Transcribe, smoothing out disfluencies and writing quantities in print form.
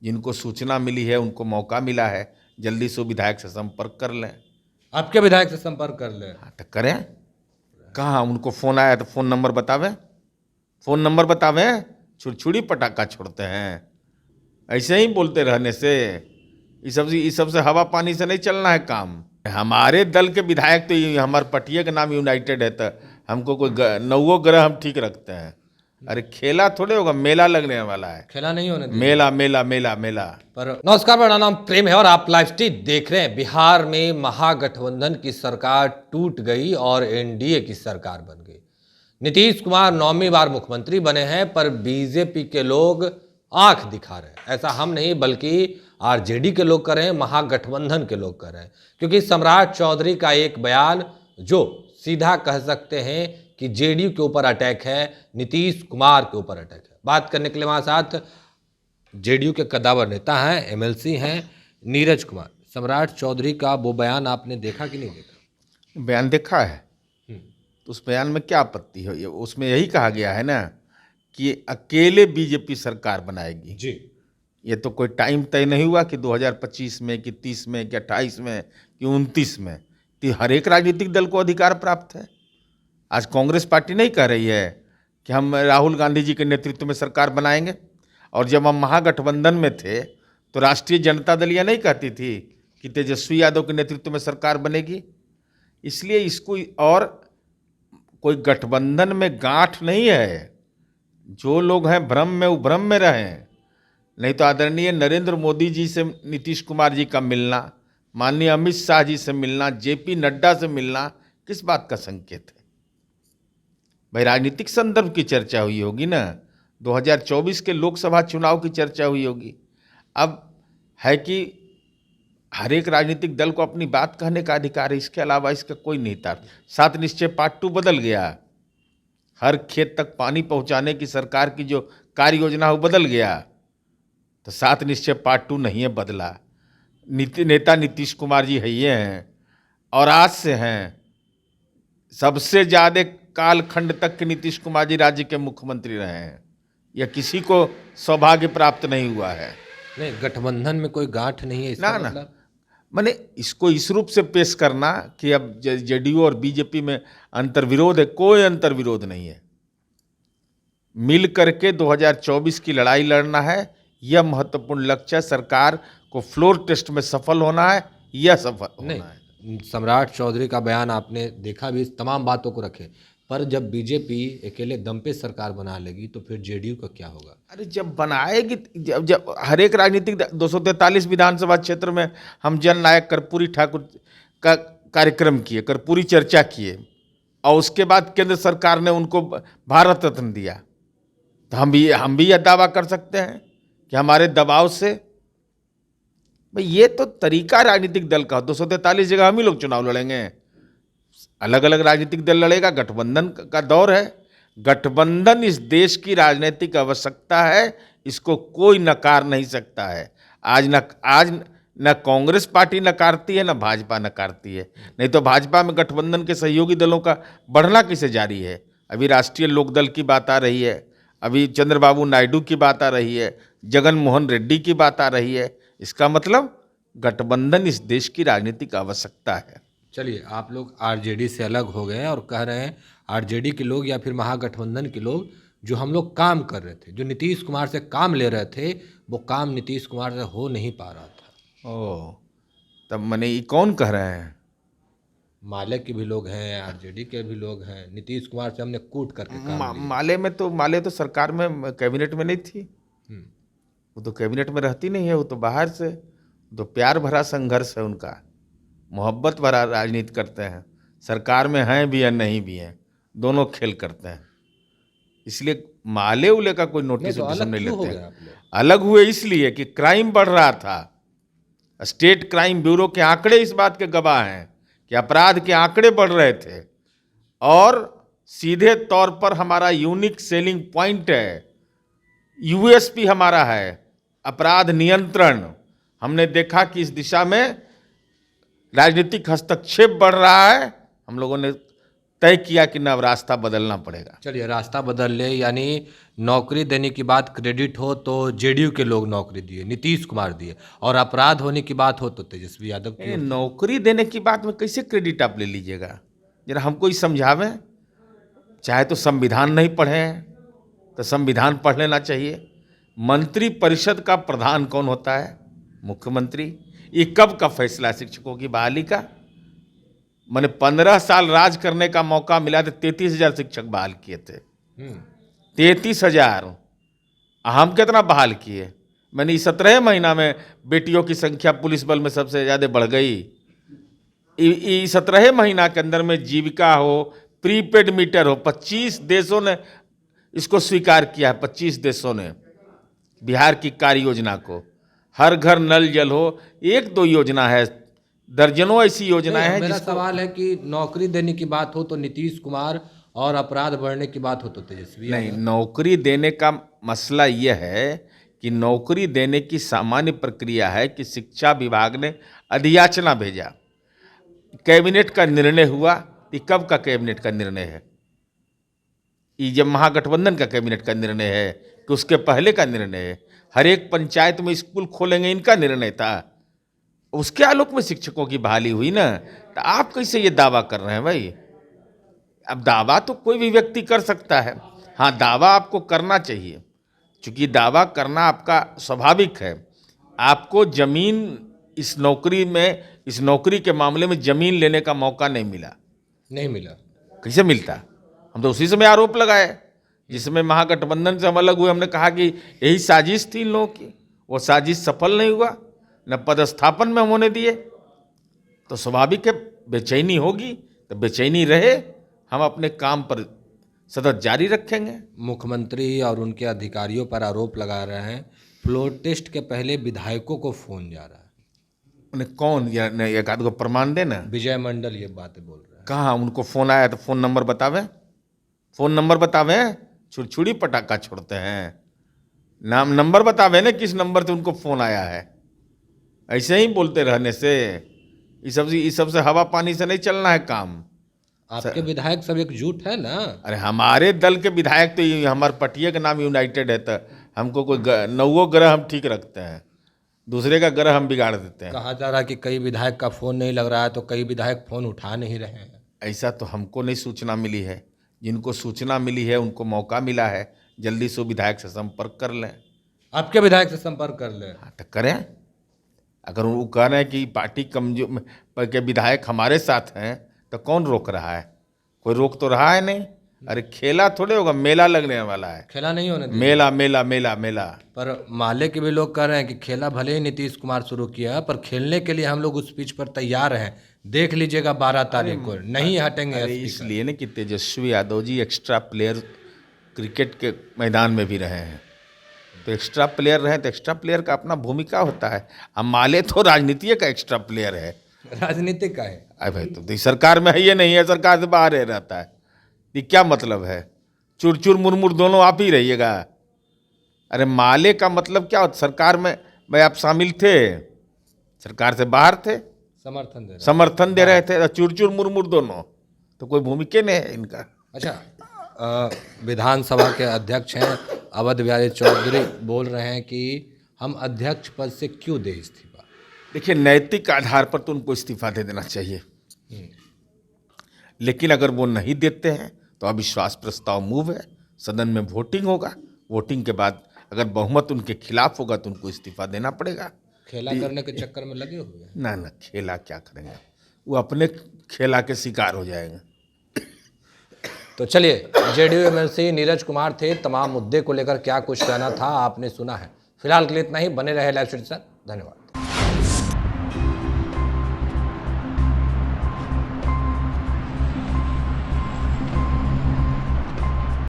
जिनको सूचना मिली है उनको मौका मिला है, जल्दी से विधायक से संपर्क कर लें। आपके विधायक से संपर्क कर लें। हाँ तो करें। कहाँ उनको फ़ोन आया तो फ़ोन नंबर बतावें, फ़ोन नंबर बतावें। छुड़छुड़ी पटाखा छोड़ते हैं, ऐसे ही बोलते रहने से इस सब से हवा पानी से नहीं चलना है काम। हमारे दल के विधायक तो हमारे पटिया के नाम यूनाइटेड है, तो हमको कोई नौवो ग्रह हम ठीक रखते हैं। अरे खेला थोड़े होगा, मेला लगने वाला है। खेला नहीं होने देंगे। मेला मेला मेला मेला। पर नमस्कार, मेरा नाम प्रेम है और आप लाइव स्ट्रीम देख रहे हैं। बिहार में महागठबंधन की सरकार टूट गई और एनडीए की सरकार बन गई। नीतीश कुमार 9वीं बार मुख्यमंत्री बने हैं, पर बीजेपी के लोग आंख दिखा रहे हैं। ऐसा हम नहीं बल्कि आरजेडी के लोग कर रहे हैं, महागठबंधन के लोग कर रहे हैं। क्योंकि सम्राट चौधरी का एक बयान जो सीधा कह सकते हैं कि जेडीयू के ऊपर अटैक है, नीतीश कुमार के ऊपर अटैक है। बात करने के लिए हमारे साथ जेडीयू के कद्दावर नेता हैं, एमएलसी हैं, नीरज कुमार। सम्राट चौधरी का वो बयान आपने देखा कि नहीं देखा? बयान देखा है। तो उस बयान में क्या आपत्ति है? उसमें यही कहा गया है ना कि अकेले बीजेपी सरकार बनाएगी जी। ये तो कोई टाइम तय नहीं हुआ कि 2025 में कि 30 में कि 28 में कि 29 में। तो हर एक राजनीतिक दल को अधिकार प्राप्त है। आज कांग्रेस पार्टी नहीं कह रही है कि हम राहुल गांधी जी के नेतृत्व में सरकार बनाएंगे, और जब हम महागठबंधन में थे तो राष्ट्रीय जनता दल यह नहीं कहती थी कि तेजस्वी यादव के नेतृत्व में सरकार बनेगी। इसलिए इसको, और कोई गठबंधन में गांठ नहीं है। जो लोग हैं भ्रम में, वो भ्रम में रहें। नहीं तो आदरणीय नरेंद्र मोदी जी से नीतीश कुमार जी का मिलना, माननीय अमित शाह जी से मिलना, जेपी नड्डा से मिलना किस बात का संकेत है? भाई राजनीतिक संदर्भ की चर्चा हुई होगी ना, 2024 के लोकसभा चुनाव की चर्चा हुई होगी। अब है कि हर एक राजनीतिक दल को अपनी बात कहने का अधिकार है, इसके अलावा इसका कोई नहीं था। 7 निश्चय पार्ट 2 बदल गया, हर खेत तक पानी पहुंचाने की सरकार की जो कार्य योजना वो बदल गया। तो 7 निश्चय पार्ट 2 नहीं है बदला। नेता नीतीश कुमार जी है ये हैं, और आज से हैं। सबसे ज़्यादा कालखंड तक के नीतीश कुमार जी राज्य के मुख्यमंत्री रहे हैं। यह किसी को सौभाग्य प्राप्त नहीं हुआ है। नहीं, गठबंधन में कोई गांठ नहीं है इसका ना मतलब? मैंने इसको इस रूप से पेश करना कि अब जेडीयू और बीजेपी में अंतर्विरोध है, कोई अंतर्विरोध नहीं है। मिल करके 2024 की लड़ाई लड़ना है, यह महत्वपूर्ण लक्ष्य है। सरकार को फ्लोर टेस्ट में सफल होना है, यह सफल होना है। सम्राट चौधरी का बयान आपने देखा भी, इस तमाम बातों को रखे, पर जब बीजेपी अकेले दम पे सरकार बना लेगी तो फिर जेडीयू का क्या होगा? अरे जब बनाएगी, जब हर एक राजनीतिक 243 विधानसभा क्षेत्र में हम जननायक कर्पूरी ठाकुर का कार्यक्रम किए, कर्पूरी चर्चा किए, और उसके बाद केंद्र सरकार ने उनको भारत रत्न दिया। तो हम भी यह दावा कर सकते हैं कि हमारे दबाव से, भाई ये तो तरीका राजनीतिक दल का। 243 जगह हम ही लोग चुनाव लड़ेंगे, अलग अलग राजनीतिक दल लड़ेगा। गठबंधन का दौर है। गठबंधन इस देश की राजनीतिक आवश्यकता है, इसको कोई नकार नहीं सकता है। आज न कांग्रेस पार्टी नकारती है, न भाजपा नकारती है। नहीं तो भाजपा में गठबंधन के सहयोगी दलों का बढ़ना कैसे जारी है? अभी राष्ट्रीय लोकदल की बात आ रही है, अभी चंद्रबाबू नायडू की बात आ रही है, जगन मोहन रेड्डी की बात आ रही है। इसका मतलब गठबंधन इस देश की राजनीतिक आवश्यकता है। चलिए, आप लोग आरजेडी से अलग हो गए हैं और कह रहे हैं आरजेडी के लोग या फिर महागठबंधन के लोग, जो हम लोग काम कर रहे थे, जो नीतीश कुमार से काम ले रहे थे, वो काम नीतीश कुमार से हो नहीं पा रहा था। ओह, तब मैंने ये कौन कह रहे हैं? माले के भी लोग हैं, आरजेडी के भी लोग हैं। नीतीश कुमार से हमने कूट करके काम लिया। माले तो सरकार में, कैबिनेट में नहीं थी। वो तो कैबिनेट में रहती नहीं है, वो तो बाहर से। तो प्यार भरा संघर्ष है उनका, मोहब्बत भरा राजनीति करते हैं। सरकार में हैं भी या नहीं भी हैं, दोनों खेल करते हैं। इसलिए माले उले का कोई नोटिस तो अलग नहीं क्यों हो लेते गए हैं। आप लोग? अलग हुए इसलिए कि क्राइम बढ़ रहा था। स्टेट क्राइम ब्यूरो के आंकड़े इस बात के गवाह हैं कि अपराध के आंकड़े बढ़ रहे थे, और सीधे तौर पर हमारा यूनिक सेलिंग पॉइंट है, यूएसपी हमारा है अपराध नियंत्रण। हमने देखा कि इस दिशा में राजनीतिक हस्तक्षेप बढ़ रहा है। हम लोगों ने तय किया कि न अब रास्ता बदलना पड़ेगा। चलिए, रास्ता बदल ले, यानी नौकरी देने की बात क्रेडिट हो तो जेडीयू के लोग नौकरी दिए, नीतीश कुमार दिए, और अपराध होने की बात हो तो तेजस्वी यादव की। नौकरी देने की बात में कैसे क्रेडिट आप ले लीजिएगा? जरा हमको ही समझावें। चाहे तो संविधान नहीं पढ़े हैं तो संविधान पढ़ लेना चाहिए। मंत्री परिषद का प्रधान कौन होता है? मुख्यमंत्री। ये कब का फैसला शिक्षकों की बहाली का? मैंने 15 साल राज करने का मौका मिला तो 33,000 शिक्षक बहाल किए थे। 33,000। हम कितना बहाल किए? मैंने इस 17 महीना में बेटियों की संख्या पुलिस बल में सबसे ज़्यादा बढ़ गई। 17 महीना के अंदर में जीविका हो, प्रीपेड मीटर हो, 25 देशों ने इसको स्वीकार किया है। 25 देशों ने बिहार की कार्य योजना को। हर घर नल जल हो, 1-2 योजना है, दर्जनों ऐसी योजनाएं हैं। मेरा सवाल है कि नौकरी देने की बात हो तो नीतीश कुमार और अपराध बढ़ने की बात हो तो तेजस्वी नहीं, यादव। नौकरी देने का मसला यह है कि नौकरी देने की सामान्य प्रक्रिया है कि शिक्षा विभाग ने अधियाचना भेजा, कैबिनेट का निर्णय हुआ। ये कब का कैबिनेट का निर्णय है? ये जब महागठबंधन का कैबिनेट का निर्णय है कि उसके पहले का निर्णय है? हर एक पंचायत में स्कूल खोलेंगे, इनका निर्णय था। उसके आलोक में शिक्षकों की बहाली हुई ना। तो आप कैसे ये दावा कर रहे हैं भाई? अब दावा तो कोई भी व्यक्ति कर सकता है। हाँ, दावा आपको करना चाहिए, क्योंकि दावा करना आपका स्वाभाविक है। आपको जमीन इस नौकरी के मामले में जमीन लेने का मौका नहीं मिला। नहीं मिला। कैसे मिलता? हम तो उसी समय आरोप लगाए जिसमें महागठबंधन से हम अलग हुए। हमने कहा कि यही साजिश थी इन लोगों की। वो साजिश सफल नहीं हुआ, न पदस्थापन में होने दिए। तो स्वाभाविक है बेचैनी होगी, तो बेचैनी रहे, हम अपने काम पर सतत जारी रखेंगे। मुख्यमंत्री और उनके अधिकारियों पर आरोप लगा रहे हैं फ्लोर टेस्ट के पहले विधायकों को फोन जा रहा है। उन्हें कौन? एक आध को प्रमाण देना। विजय मंडल ये बातें बोल रहे हैं। कहाँ उनको फोन आया? तो फोन नंबर बतावे, फोन नंबर बतावे। छुड़छुड़ी पटाखा छोड़ते हैं। नाम नंबर बतावे ना, किस नंबर से उनको फोन आया है। ऐसे ही बोलते रहने से इस सब से हवा पानी से नहीं चलना है काम। आपके विधायक सब एकजुट है ना? अरे हमारे दल के विधायक तो हमारे पटिया का नाम यूनाइटेड है। तो हमको कोई 9 ग्रह हम ठीक रखते हैं, दूसरे का ग्रह हम बिगाड़ देते हैं। कहा जा रहा है कि कई विधायक का फोन नहीं लग रहा है, तो कई विधायक फोन उठा नहीं रहे हैं। ऐसा तो हमको नहीं सूचना मिली है। जिनको सूचना मिली है उनको मौका मिला है, जल्दी से विधायक से संपर्क कर लें। आपके विधायक से संपर्क कर लें। हाँ, तो करें। अगर वो कह रहे हैं कि पार्टी कमजोर के विधायक हमारे साथ हैं तो कौन रोक रहा है? कोई रोक तो रहा है नहीं। अरे खेला थोड़े होगा, मेला लगने वाला है। खेला नहीं होने दिया। मेला मेला मेला मेला। पर माले के भी लोग कह रहे हैं कि खेला भले ही नीतीश कुमार शुरू किया है, पर खेलने के लिए हम लोग उस पिच पर तैयार हैं। देख लीजिएगा 12 तारीख को नहीं हटेंगे। इसलिए ना कि Tejashwi Yadav ji extra player cricket के मैदान में भी रहे हैं। तो एक्स्ट्रा प्लेयर रहे तो एक्स्ट्रा प्लेयर का अपना भूमिका होता है। अब माले तो राजनीति का एक्स्ट्रा प्लेयर है। राजनीतिक का है। अरे भाई, तो सरकार में है ये नहीं है, सरकार से बाहर है रहता है। ये क्या मतलब है? चुरचुर मुरमुर दोनों आप ही रहिएगा। अरे माले का मतलब क्या होता? सरकार में भाई आप शामिल थे, सरकार से बाहर थे, समर्थन दे रहे थे। चुरचुर मुरमुर दोनों तो कोई भूमिका नहीं है इनका। अच्छा, विधानसभा के अध्यक्ष हैं अवध बिहारी चौधरी, बोल रहे हैं कि हम अध्यक्ष पद से क्यों दे इस्तीफा। देखिए, नैतिक आधार पर तो उनको इस्तीफा दे देना चाहिए, लेकिन अगर वो नहीं देते हैं तो अविश्वास प्रस्ताव मूव है, सदन में वोटिंग होगा। वोटिंग के बाद अगर बहुमत उनके खिलाफ होगा तो उनको इस्तीफा देना पड़ेगा। खेला करने के चक्कर में लगे हुए हैं। ना ना, खेला क्या करेंगे? वो अपने खेला के शिकार हो जाएंगे। तो चलिए, जेडीयू एमएलसी नीरज कुमार थे। तमाम मुद्दे को लेकर क्या कुछ कहना था आपने सुना है। फिलहाल के लिए इतना ही। बने रहे लाइव स्ट्रीट के साथ। धन्यवाद।